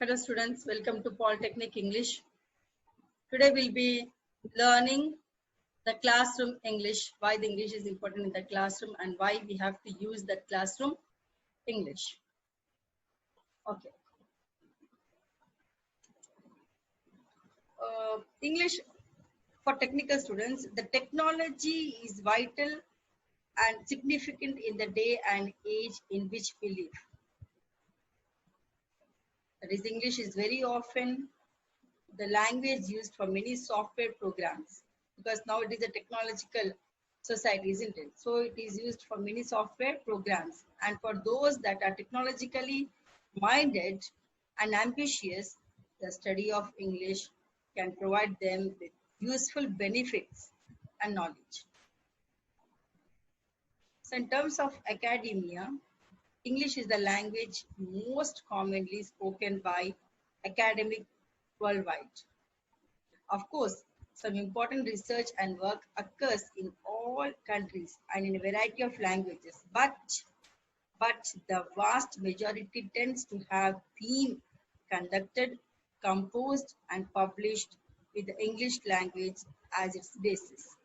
Hello students, welcome to Polytechnic English. Today we'll be learning the classroom English, why the English is important in the classroom and why we have to use the classroom English. Okay. English for technical students, the technology is vital and significant in the day and age in which we live. That is, English is very often the language used for many software programs, because now it is a technological society, isn't it? So it is used for many software programs, and for those that are technologically minded and ambitious, the study of English can provide them with useful benefits and knowledge. So in terms of academia, English is the language most commonly spoken by academics worldwide. Of course, some important research and work occurs in all countries and in a variety of languages, but the vast majority tends to have been conducted, composed, and published with the English language as its basis.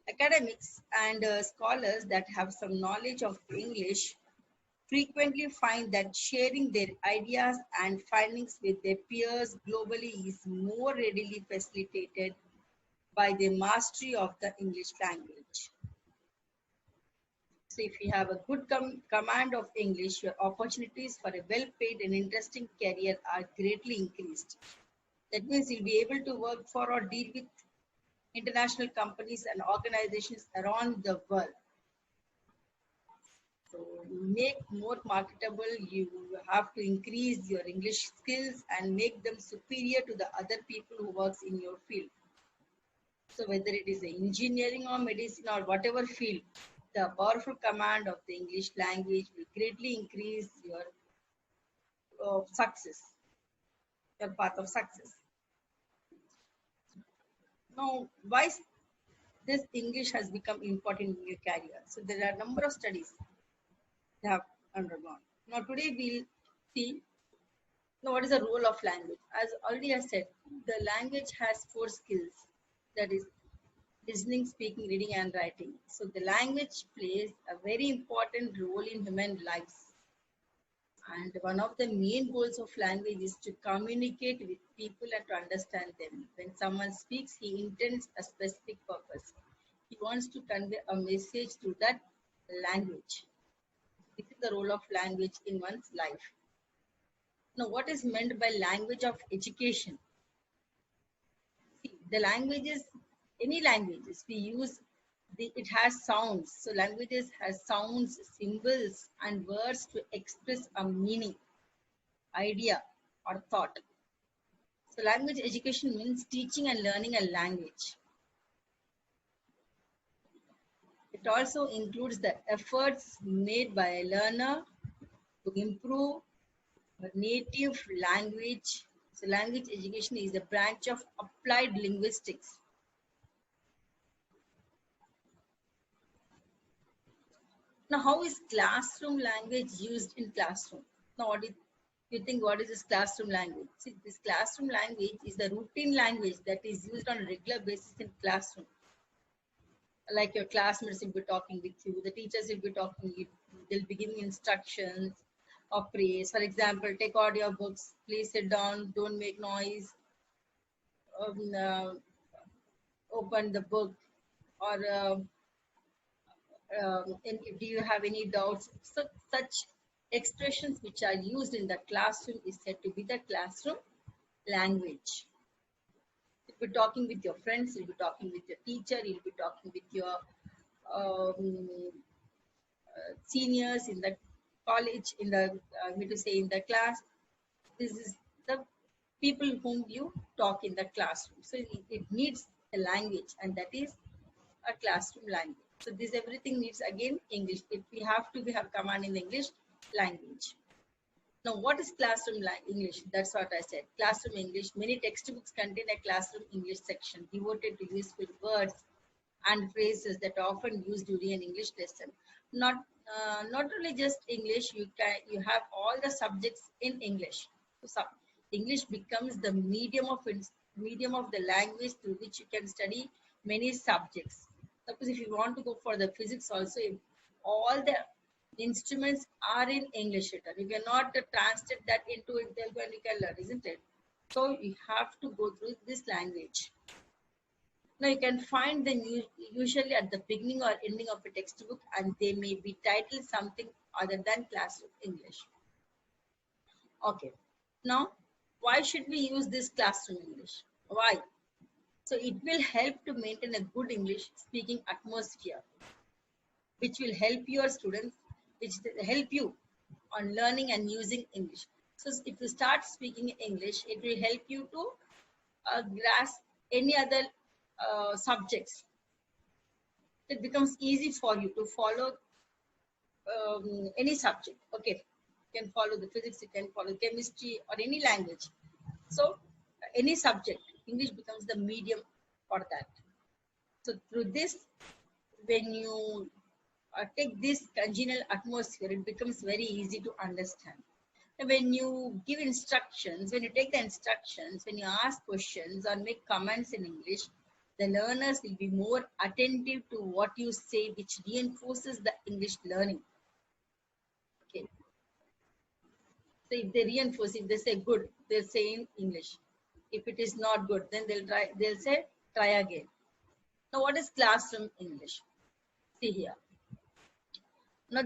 Academics and scholars that have some knowledge of English frequently find that sharing their ideas and findings with their peers globally is more readily facilitated by the mastery of the English language. So if you have a good command of English, your opportunities for a well-paid and interesting career are greatly increased. That means you'll be able to work for or deal with international companies and organizations around the world. So make more marketable, you have to increase your English skills and make them superior to the other people who works in your field. So whether it is engineering or medicine or whatever field, the powerful command of the English language will greatly increase your success, your path of success. Now, why this English has become important in your career? So there are a number of studies they have undergone. Now today we'll see what is the role of language. As already I said, the language has 4 skills, that is listening, speaking, reading and writing. So the language plays a very important role in human lives. And one of the main goals of language is to communicate with people and to understand them. When someone speaks, he intends a specific purpose. He wants to convey a message through that language. This is the role of language in one's life. Now, what is meant by language of education? See, the languages, any languages we use, it has sounds. So languages has sounds, symbols and words to express a meaning, idea or thought. So language education means teaching and learning a language. It also includes the efforts made by a learner to improve a native language. So language education is a branch of applied linguistics. Now, how is classroom language used in classroom? Now, what do you think? What is this classroom language? See, this classroom language is the routine language that is used on a regular basis in classroom. Like your classmates will be talking with you, the teachers will be talking with you, they'll be giving instructions of praise. For example, take out your books, please sit down, don't make noise, open the book, or do you have any doubts? So such expressions which are used in the classroom is said to be the classroom language. You'll be talking with your friends, you'll be talking with your teacher, you'll be talking with your seniors in the college, in the in the class. This is the people whom you talk in the classroom. So it needs a language, and that is a classroom language. So this everything needs again English. If we have command in the English language. Now, what is classroom English? That's what I said. Classroom English. Many textbooks contain a classroom English section devoted to useful words and phrases that are often used during an English lesson. Not not only just English, you have all the subjects in English. So English becomes the medium of the language through which you can study many subjects. Suppose if you want to go for the physics also, if all the instruments are in English written. You cannot translate that into Telugu and you can learn, isn't it? So you have to go through this language. Now you can find them usually at the beginning or ending of a textbook, and they may be titled something other than classroom English. Okay. Now, why should we use this classroom English? Why? So it will help to maintain a good English speaking atmosphere, which will help your students, which will help you on learning and using English. So if you start speaking English, it will help you to grasp any other subjects. It becomes easy for you to follow any subject. Okay, you can follow the physics, you can follow chemistry or any language. So any subject, English becomes the medium for that. So through this, when you take this congenial atmosphere, it becomes very easy to understand. And when you give instructions, when you take the instructions, when you ask questions or make comments in English, the learners will be more attentive to what you say, which reinforces the English learning. Okay. So if they reinforce, if they say good, they'll say in English. If it is not good, then they'll say try again. Now what is classroom English? See here. Now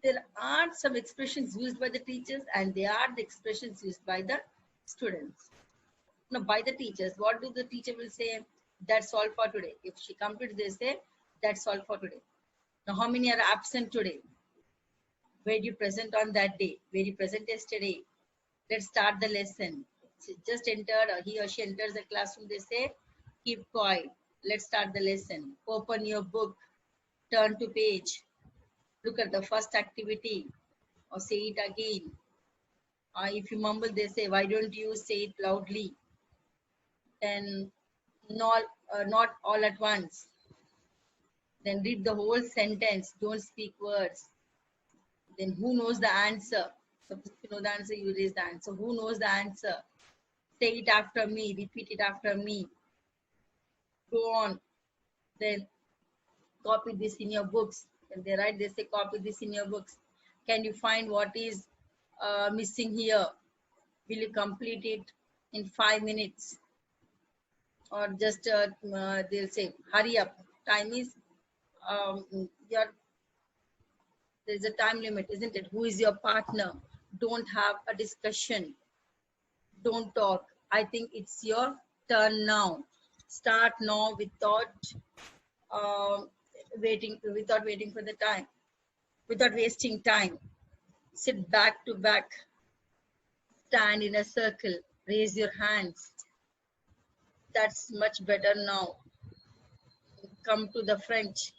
there are some expressions used by the teachers and they are the expressions used by the students. Now by the teachers, what do the teacher will say? That's all for today. If she completes, they say that's all for today. Now how many are absent today? Where do you present on that day? Where you present yesterday? Let's start the lesson. She just entered, or he or she enters the classroom, they say keep quiet. Let's start the lesson. Open your book, turn to page, look at the first activity, or say it again. If you mumble, they say, why don't you say it loudly? Then not all at once. Then read the whole sentence, don't speak words. Then who knows the answer? Suppose you know the answer, you raise the answer. Who knows the answer? Say it after me, repeat it after me. Go on. Then copy this in your books. When they write, they say copy this in your books. Can you find what is missing here? Will you complete it in 5 minutes? Or just they'll say hurry up. Time is there's a time limit, isn't it? Who is your partner? Don't have a discussion. Don't talk. I think it's your turn now. Start now without waiting for the time, without wasting time. Sit back to back. Stand in a circle. Raise your hands. That's much better now. Come to the front.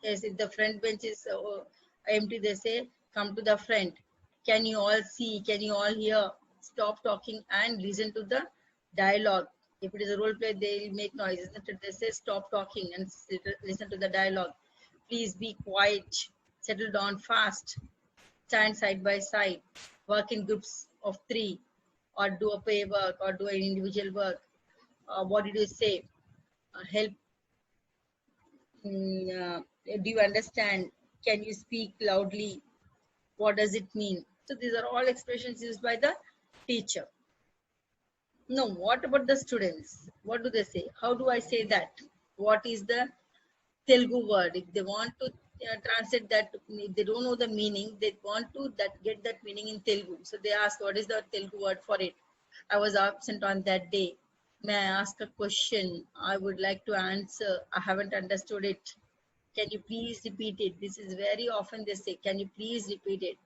Yes, if the front bench is empty, they say come to the front. Can you all see? Can you all hear? Stop talking and listen to the dialogue. If it is a role play, they will make noise. They say stop talking and listen to the dialogue. Please be quiet. Settle down fast. Stand side by side. Work in groups of 3, or do a pair work, or do an individual work. What did you say? Help. Do you understand? Can you speak loudly? What does it mean? So these are all expressions used by the teacher. No, what about the students? What do they say? How do I say that? What is the Telugu word? If they want to translate that, if they don't know the meaning, they want to get that meaning in Telugu. So they ask, what is the Telugu word for it? I was absent on that day. May I ask a question? I would like to answer. I haven't understood it. Can you please repeat it? This is very often they say, can you please repeat it?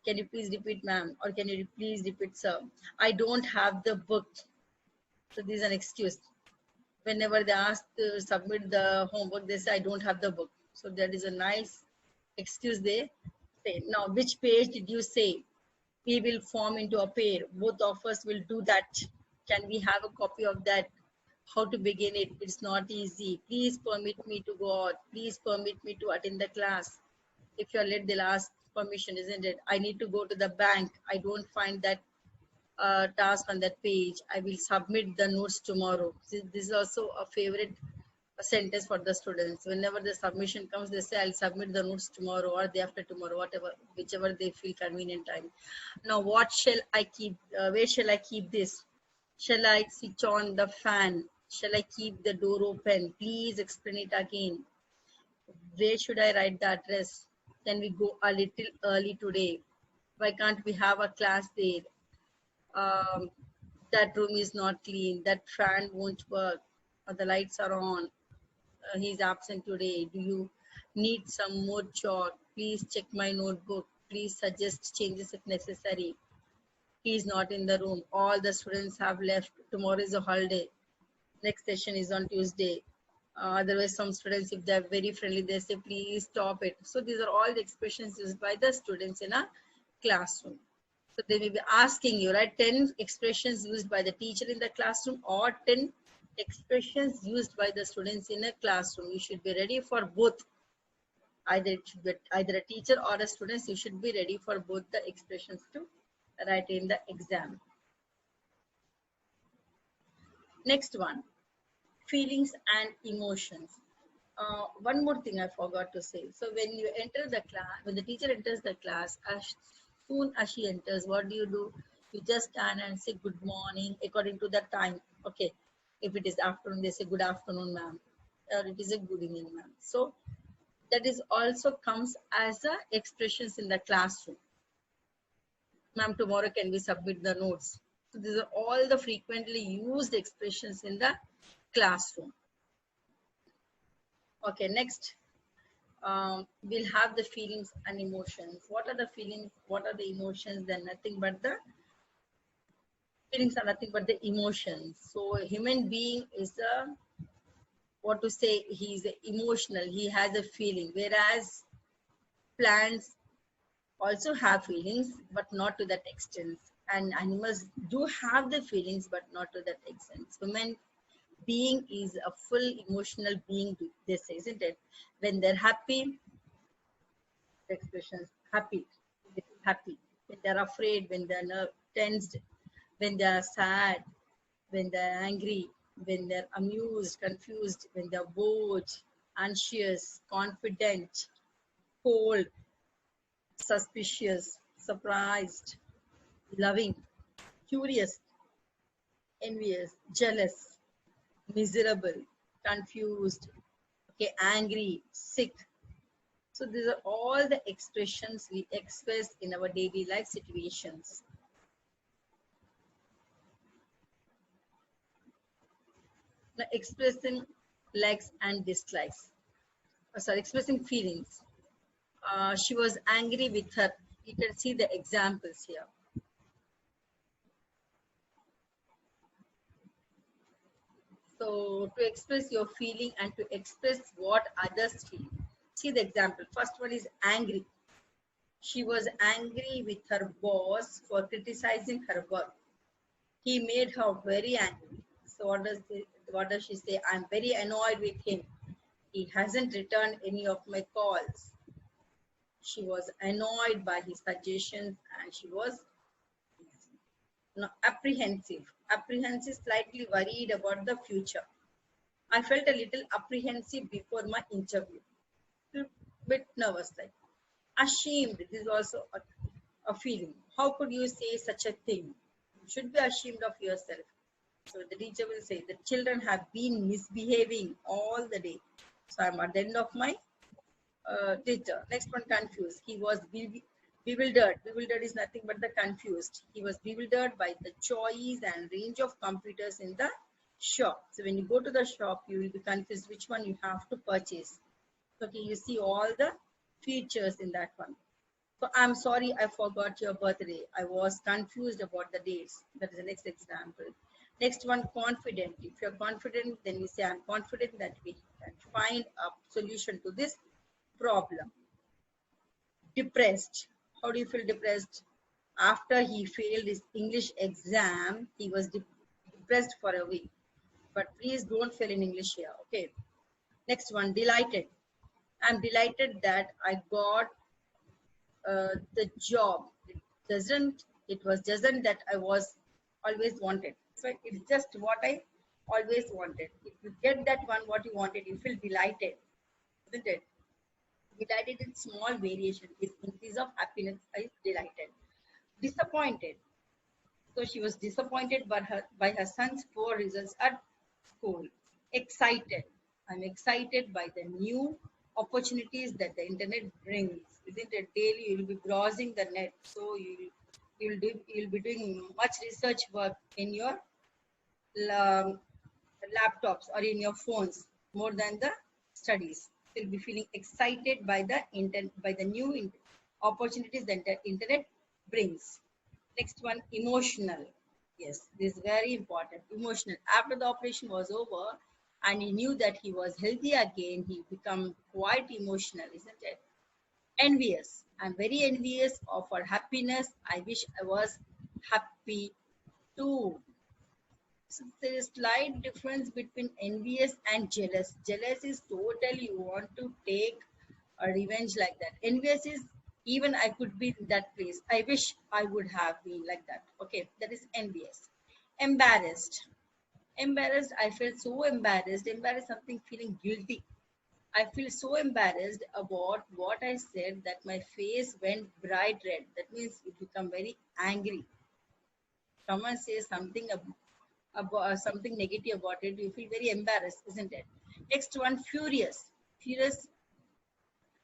Can you please repeat, ma'am? Or can you please repeat, sir? I don't have the book. So this is an excuse. Whenever they ask to submit the homework, they say, I don't have the book. So that is a nice excuse they say. Now, which page did you say? We will form into a pair. Both of us will do that. Can we have a copy of that? How to begin it? It's not easy. Please permit me to go out. Please permit me to attend the class. If you're late, they'll ask permission, isn't it? I need to go to the bank. I don't find that task on that page. I will submit the notes tomorrow. This is also a favorite sentence for the students. Whenever the submission comes, they say, I'll submit the notes tomorrow or day after tomorrow, whatever, whichever they feel convenient time. Now, what shall I keep? Where shall I keep this? Shall I switch on the fan? Shall I keep the door open? Please explain it again. Where should I write the address? Can we go a little early today? Why can't we have a class there? That room is not clean. That fan won't work. Or the lights are on. He's absent today. Do you need some more chalk? Please check my notebook. Please suggest changes if necessary. He is not in the room. All the students have left. Tomorrow is a holiday. Next session is on Tuesday. Otherwise, some students, if they're very friendly, they say, please stop it. So these are all the expressions used by the students in a classroom. So they may be asking you, right, 10 expressions used by the teacher in the classroom or 10 expressions used by the students in a classroom. You should be ready for both. Either it should be either a teacher or a student. You should be ready for both the expressions to write in the exam. Next one, feelings and emotions. One more thing I forgot to say. So when you enter the class, when the teacher enters the class, as soon as she enters, what do? You just stand and say good morning according to the time. Okay. If it is afternoon, they say good afternoon, ma'am. Or it is a good evening, ma'am. So that is also comes as a expressions in the classroom. Ma'am, tomorrow can we submit the notes? So these are all the frequently used expressions in the classroom. Okay, next. We'll have the feelings and emotions. What are the feelings? What are the emotions? Then nothing but the feelings are nothing but the emotions. So a human being is a, what to say, he's emotional. He has a feeling. Whereas plants also have feelings, but not to that extent. And animals do have the feelings, but not to that extent. Human being is a full emotional being, they say, isn't it? When they're happy, the expressions happy, happy. When they're afraid, when they're tensed, when they're sad, when they're angry, when they're amused, confused, when they're bored, anxious, confident, cold, suspicious, surprised, loving, curious, envious, jealous, miserable, confused, okay, angry, sick. So these are all the expressions we express in our daily life situations. Now, expressing likes and dislikes. Sorry, expressing feelings. She was angry with her. You can see the examples here. So to express your feeling and to express what others feel. See the example. First one is angry. She was angry with her boss for criticizing her work. He made her very angry. So what does she say? I'm very annoyed with him. He hasn't returned any of my calls. She was annoyed by his suggestions and she was apprehensive. Apprehensive, slightly worried about the future. I felt a little apprehensive before my interview. A bit nervous, like ashamed. This is also a feeling. How could you say such a thing? You should be ashamed of yourself. So the teacher will say, the children have been misbehaving all the day. So I'm at the end of my teacher. Next one, confused. He was bewildered. Bewildered is nothing but the confused. He was bewildered by the choice and range of computers in the shop. So when you go to the shop, you will be confused which one you have to purchase. Okay, you see all the features in that one. So I'm sorry, I forgot your birthday. I was confused about the dates. That is the next example. Next one, confident. If you're confident, then we say, I'm confident that we can find a solution to this problem. Depressed. How do you feel depressed? After he failed his English exam, he was depressed for a week. But please don't fail in English here, okay? Next one, delighted. I'm delighted that I got the job. It was doesn't that I was always wanted. So it's just what I always wanted. If you get that one, what you wanted, you feel delighted, isn't it? Delighted in small variation with increase of happiness. I delighted. Disappointed. So she was disappointed by her son's poor results at school. Excited. I'm excited by the new opportunities that the internet brings. Isn't it? Daily you'll be browsing the net, so you'll be doing much research work in your la- laptops or in your phones more than the studies. You'll be feeling excited by the new opportunities that the internet brings. Next one, emotional. Yes, this is very important. Emotional. After the operation was over and he knew that he was healthy again, he became quite emotional, isn't it? Envious. I'm very envious of her happiness. I wish I was happy too. So there is slight difference between envious and jealous. Jealous is totally you want to take a revenge like that. Envious is even I could be in that place. I wish I would have been like that. Okay, that is envious. Embarrassed. Embarrassed, I felt so embarrassed. Embarrassed, something feeling guilty. I feel so embarrassed about what I said that my face went bright red. That means you become very angry. Someone says something about something negative about it, you feel very embarrassed, isn't it? Next one, furious. Furious.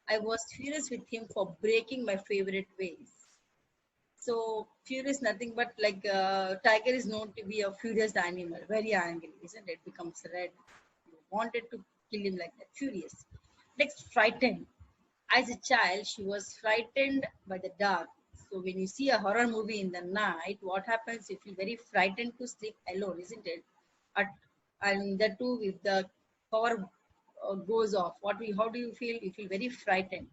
I was furious with him for breaking my favorite ways. So furious, nothing but like tiger is known to be a furious animal, very angry, isn't it? Becomes red. You wanted to kill him like that. Furious. Next, frightened. As a child, she was frightened by the dark. So when you see a horror movie in the night, what happens? You feel very frightened to sleep alone, isn't it? At, and the two, if the power goes off, how do you feel? You feel very frightened.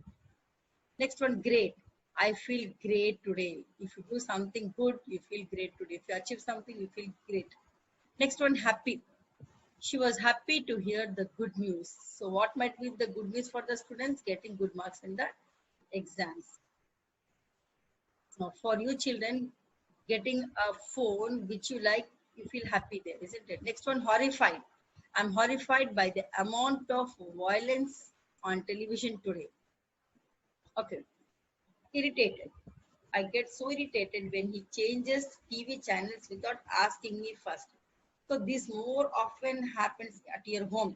Next one, great. I feel great today. If you do something good, you feel great today. If you achieve something, you feel great. Next one, happy. She was happy to hear the good news. So what might be the good news for the students? Getting good marks in the exams. Now for you children, getting a phone which you like, you feel happy there, isn't it? Next one, horrified. I'm horrified by the amount of violence on television today. Okay. Irritated. I get so irritated when he changes TV channels without asking me first. So this more often happens at your home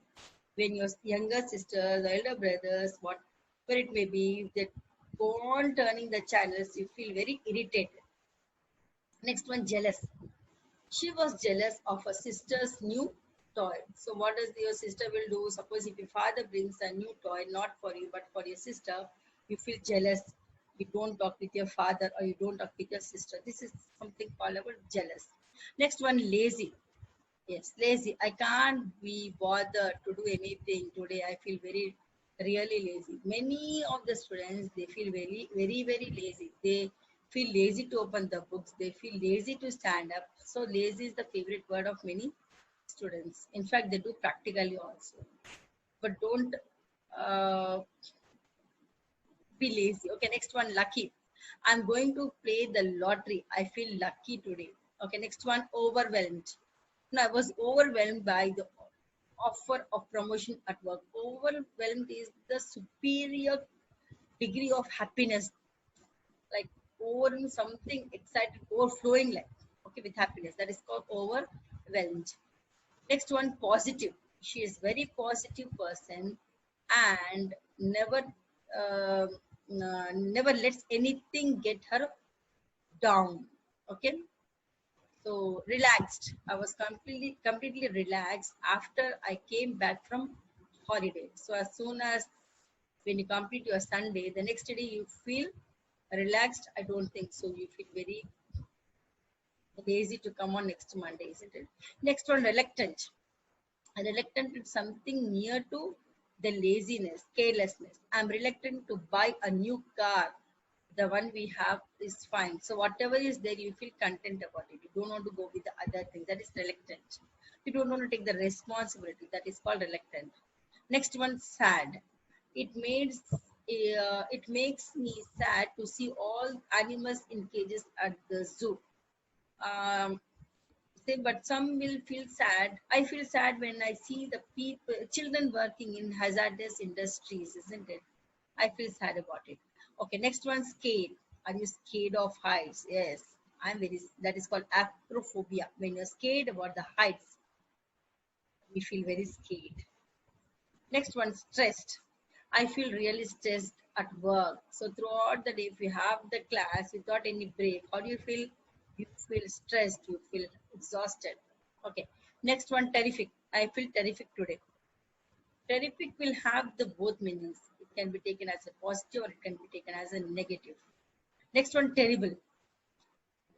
when your younger sisters, elder brothers, whatever it may be, if they go on turning the channels, you feel very irritated. Next one, jealous. She was jealous of her sister's new toy. So what does your sister will do? Suppose if your father brings a new toy, not for you, but for your sister, you feel jealous. You don't talk with your father or you don't talk with your sister. This is something called about jealous. Next one, lazy. Yes, lazy. I can't be bothered to do anything today. I feel very, really lazy. Many of the students, they feel very lazy. They feel lazy to open the books. They feel lazy to stand up. So lazy is the favorite word of many students. In fact, they do practically also. But don't uh, be lazy. Okay, next one, lucky. I'm going to play the lottery. I feel lucky today. Okay, next one, overwhelmed. No, I was overwhelmed by the offer of promotion at work. Overwhelmed is the superior degree of happiness, like over something excited, overflowing like, okay, with happiness. That is called overwhelmed. Next one, positive. She is very positive person and uh, never lets anything get her down. Okay. So relaxed. I was completely relaxed after I came back from holiday. So as soon as when you complete your Sunday, the next day you feel relaxed. I don't think so. You feel very lazy to come on next Monday, isn't it? Next one, reluctant. Reluctant is something near to the laziness, carelessness. I'm reluctant to buy a new car. The one we have is fine. So whatever is there, you feel content about it. You don't want to go with the other thing. That is reluctant. You don't want to take the responsibility. That is called reluctant. Next one, sad. It means it makes me sad to see all animals in cages at the zoo. Um, say, but some will feel sad. I feel sad when I see the people, children working in hazardous industries, isn't it? I feel sad about it. Okay, next one, scared. Are you scared of heights? Yes, I'm very. That is called acrophobia. When you're scared about the heights, we feel very scared. Next one, stressed. I feel really stressed at work. So throughout the day, if you have the class without any break, how do you feel? You feel stressed. You feel exhausted. Okay. Next one, terrific. I feel terrific today. Terrific will have the both meanings. It can be taken as a positive or it can be taken as a negative. Next one, terrible.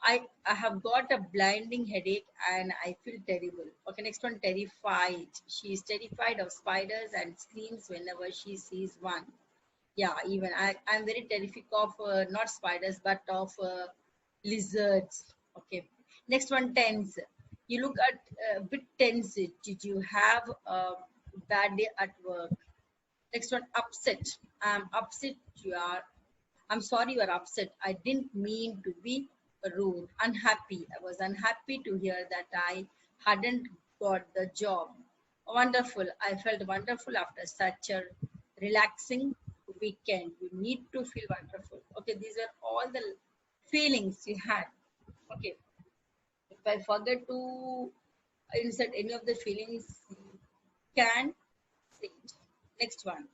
I have got a blinding headache and I feel terrible. Okay, next one, terrified. She is terrified of spiders and screams whenever she sees one. Yeah, even I'm very terrific of not spiders but of lizards. Okay, next one, tense. You look at a bit tense. Did you have a bad day at work? Next one, upset. I'm upset. I'm sorry you are upset. I didn't mean to be rude. Unhappy. I was unhappy to hear that I hadn't got the job. Wonderful. I felt wonderful after such a relaxing weekend. You need to feel wonderful. Okay, these are all the feelings you had. Okay, if I forget to insert any of the feelings, you can say it. Next one.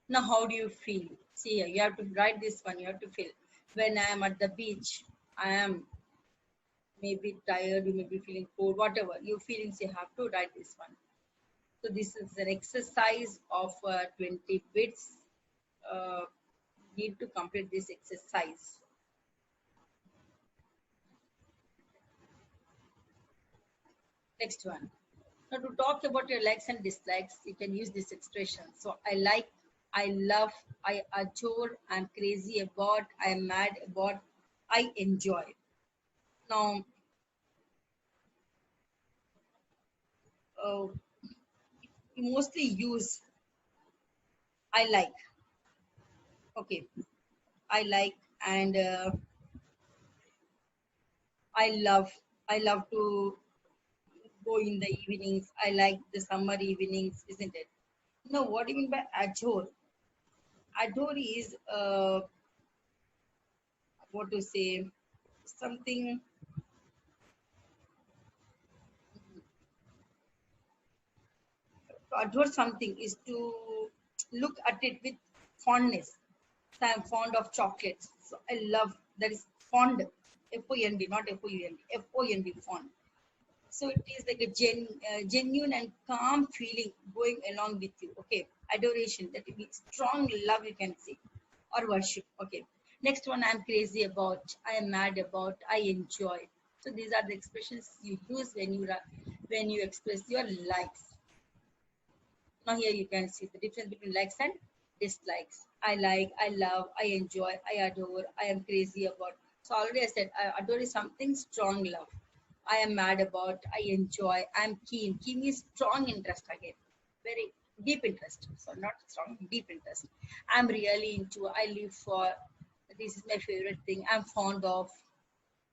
Now, how do you feel? See here, you have to write this one. You have to feel. When I am at the beach, I am maybe tired, you may be feeling cold, whatever. Your feelings, you have to write this one. So this is an exercise of 20 bits. Uh, need to complete this exercise. Next one. Now to talk about your likes and dislikes, you can use this expression. So I like, I love, I adore, I'm crazy about, I'm mad about, I enjoy. Now, uh, we mostly use I like. Okay, I like and I love. I love to go in the evenings. I like the summer evenings, isn't it? No, what do you mean by adore? Adore is what to say, something. To adore something is to look at it with fondness. So I'm fond of chocolates. So I love that is fond. F-O-N-D, not F-O-U-N-D. F-O-N-D, fond. So it is like a genuine and calm feeling going along with you. Okay, adoration, that will be strong love, you can say, or worship. Okay, next one, I'm crazy about, I am mad about, I enjoy. So these are the expressions you use when you express your likes. Now here you can see the difference between likes and dislikes. I like, I love, I enjoy, I adore, I am crazy about. So already I said adore is something strong love. I am mad about, I enjoy, I'm keen. Keen means strong interest again. Very deep interest. So not strong, deep interest. I'm really into, I live for, this is my favorite thing. I'm fond of,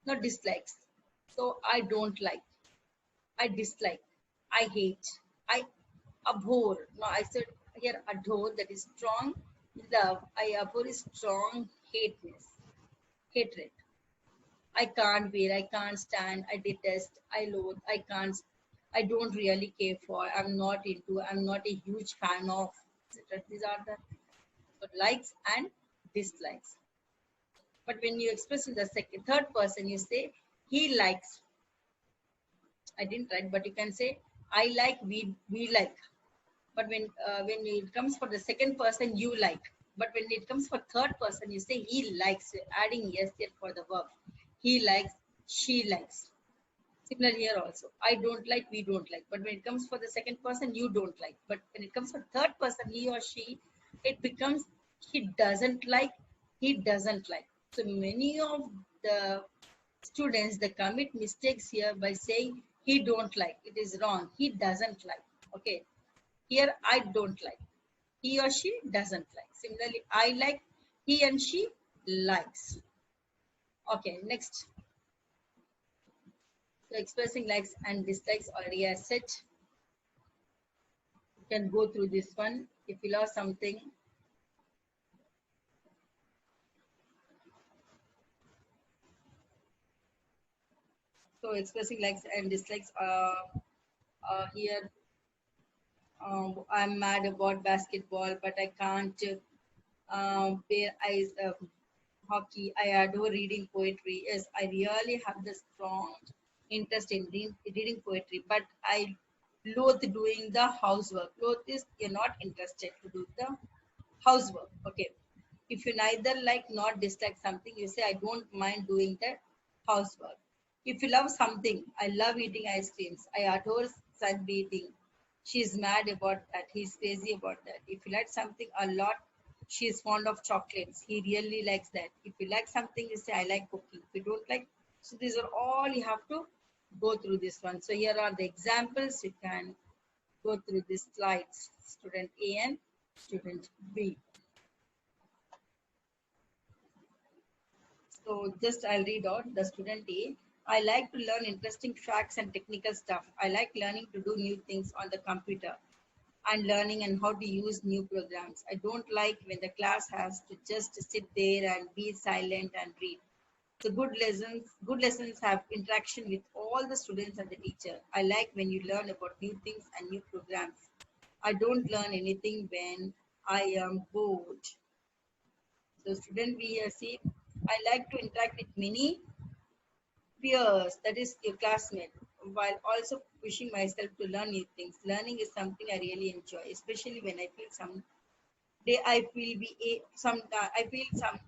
not dislikes. So I don't like. I dislike, I hate, I abhor. No, I said here adore, that is strong love. I abhor is strong hatred. I can't bear, I can't stand, I detest, I loathe, I can't, I don't really care for, I'm not into, I'm not a huge fan of, etc. These are the so likes and dislikes. But when you express in the third person, you say he likes. I didn't write, but you can say I like, we like. But when it comes for the second person, you like. But when it comes for third person, you say he likes, adding yes there for the verb. He likes, she likes. Similar here also. I don't like, we don't like. But when it comes for the second person, you don't like. But when it comes for third person, he or she, it becomes he doesn't like, he doesn't like. So many of the students, they commit mistakes here by saying he don't like. It is wrong. He doesn't like. Okay. Here I don't like. he or she doesn't like. Similarly, I like, he and she likes. Okay, next. So expressing likes and dislikes already I said. You can go through this one. If you love something, so expressing likes and dislikes here. I'm mad about basketball, but I can't bear eyes hockey. I adore reading poetry. Yes, I really have the strong interest in reading poetry, but I loathe doing the housework. Loathe is you're not interested to do the housework. Okay. If you neither like nor dislike something, you say, I don't mind doing the housework. If you love something, I love eating ice creams. I adore sunbathing. She's mad about that. He's crazy about that. If you like something a lot, she's fond of chocolates. He really likes that. If you like something, you say, I like cooking. If you don't like, so these are all you have to go through this one. So here are the examples. You can go through these slides. Student A and student B. So just I'll read out the student A. I like to learn interesting facts and technical stuff. I like learning to do new things on the computer and learning and how to use new programs. I don't like when the class has to just sit there and be silent and read. So good lessons have interaction with all the students and the teacher. I like when you learn about new things and new programs. I don't learn anything when I am bored. So student B here see, I like to interact with many peers, that is your classmate, while also pushing myself to learn new things. Learning is something I really enjoy, especially when I feel some day I will be some I feel some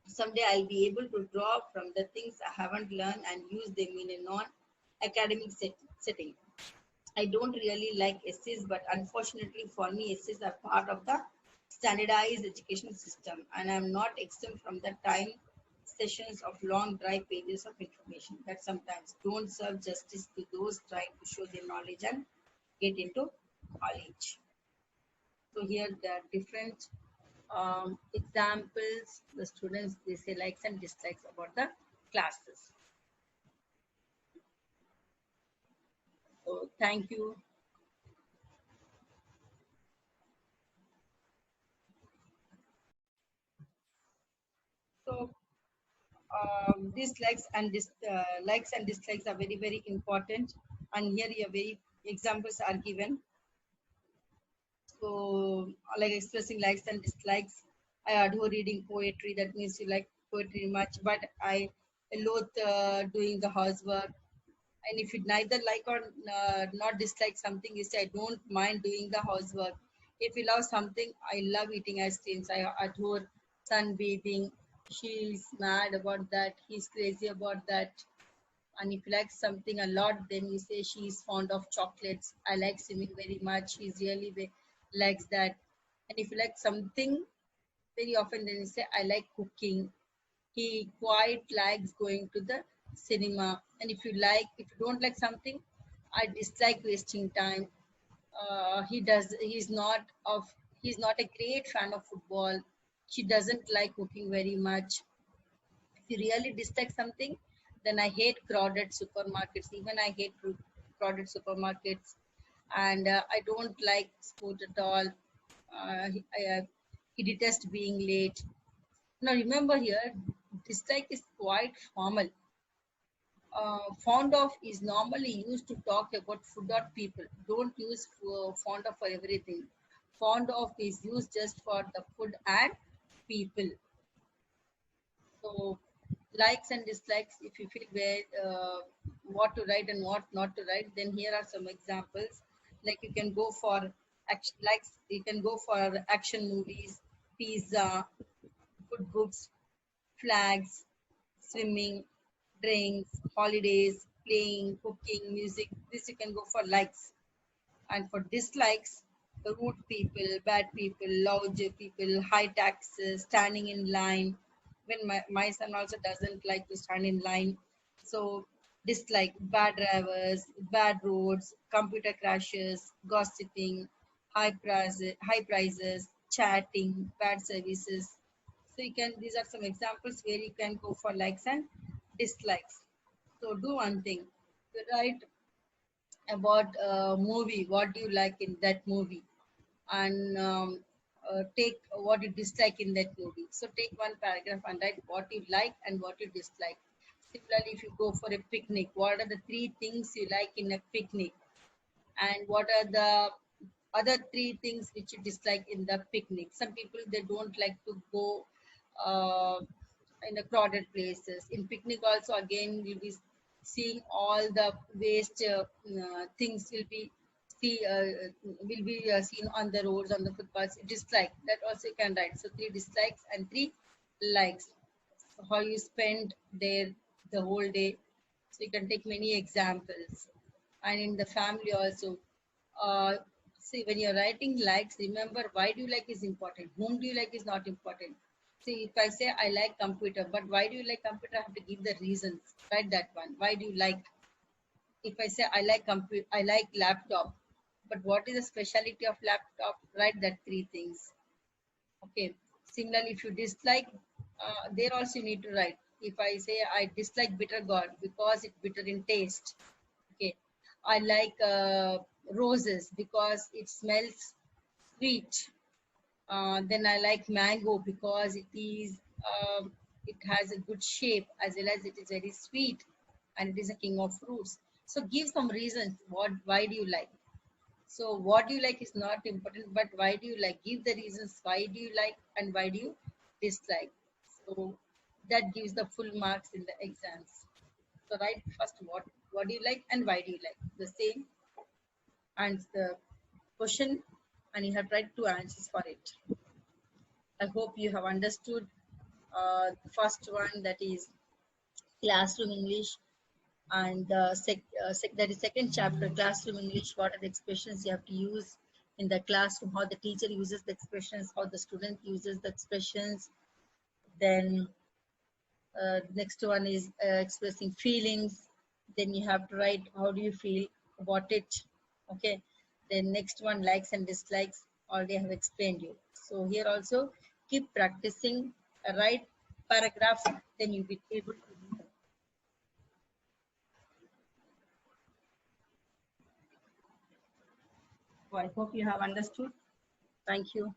someday I'll be able to draw from the things I haven't learned and use them in a non-academic setting. I don't really like essays, but unfortunately for me, essays are part of the standardized education system, and I'm not exempt from the time sessions of long, dry pages of information that sometimes don't serve justice to those trying to show their knowledge and get into college. So here there are different examples. The students they say likes and dislikes about the classes. So thank you. So these likes and dislikes are very important, and here your very examples are given. So like expressing likes and dislikes, I adore reading poetry. That means you like poetry much, but I loathe doing the housework. And if you neither like or not dislike something, you say I don't mind doing the housework. If you love something, I love eating ice creams. I adore sunbathing. She's mad about that. He's crazy about that. And if you like something a lot, then you say she's fond of chocolates. I like swimming very much. She's really likes that. And if you like something very often, then you say I like cooking. He quite likes going to the cinema. And if you don't like something, I dislike wasting time. He's not a great fan of football. She doesn't like cooking very much. If you really dislike something, then I hate crowded supermarkets. Even I hate crowded supermarkets, and I don't like sport at all. He detests being late. Now remember here, dislike is quite formal. Fond of is normally used to talk about food or people. Don't use fond of for everything. Fond of is used just for the food and people. So likes and dislikes, if you feel where what to write and what not to write, then here are some examples. Like you can go for action, likes, you can go for action movies, pizza, food books, flags, swimming, drinks, holidays, playing, cooking, music. This you can go for likes. And for dislikes, the rude people, bad people, loud people, high taxes, standing in line. When my son also doesn't like to stand in line. So dislike bad drivers, bad roads, computer crashes, gossiping, high prices, chatting, bad services. So you can, these are some examples where you can go for likes and dislikes. So do one thing, you write about a movie, what do you like in that movie, and take what you dislike in that movie. So take one paragraph and write what you like and what you dislike. Similarly, if you go for a picnic, what are the three things you like in a picnic, and what are the other three things which you dislike in the picnic. Some people, they don't like to go uh, in the crowded places. In picnic also, again, you'll be seeing all the waste things will be seen on the roads, on the footpaths. Dislike that also you can write. So three dislikes and three likes. So how you spend there the whole day. So you can take many examples. And in the family also, uh, see, when you're writing likes, remember why do you like is important, whom do you like is not important. See, if I say I like computer, but why do you like computer, I have to give the reasons. Write that one, why do you like. If I say I like computer, I like laptop, but what is the specialty of laptop, write that three things. Okay. Similarly, if you dislike, there also you need to write. If I say I dislike bitter gourd because it's bitter in taste. Okay. I like roses because it smells sweet. Then I like mango because it has a good shape as well as it is very sweet and it is a king of fruits. So give some reasons. Why do you like? So what do you like is not important, but why do you like? Give the reasons why do you like and why do you dislike. So that gives the full marks in the exams. So write first what do you like and why do you like. The same and the question, and you have tried two answers for it. I hope you have understood the first one, that is classroom English, and that is second chapter, classroom English. What are the expressions you have to use in the classroom, how the teacher uses the expressions, how the student uses the expressions. Then next one is expressing feelings. Then you have to write how do you feel about it. Okay. Then next one, likes and dislikes, already I have explained you. So here also keep practicing, write paragraphs, then you'll be able to do them. So I hope you have understood. Thank you.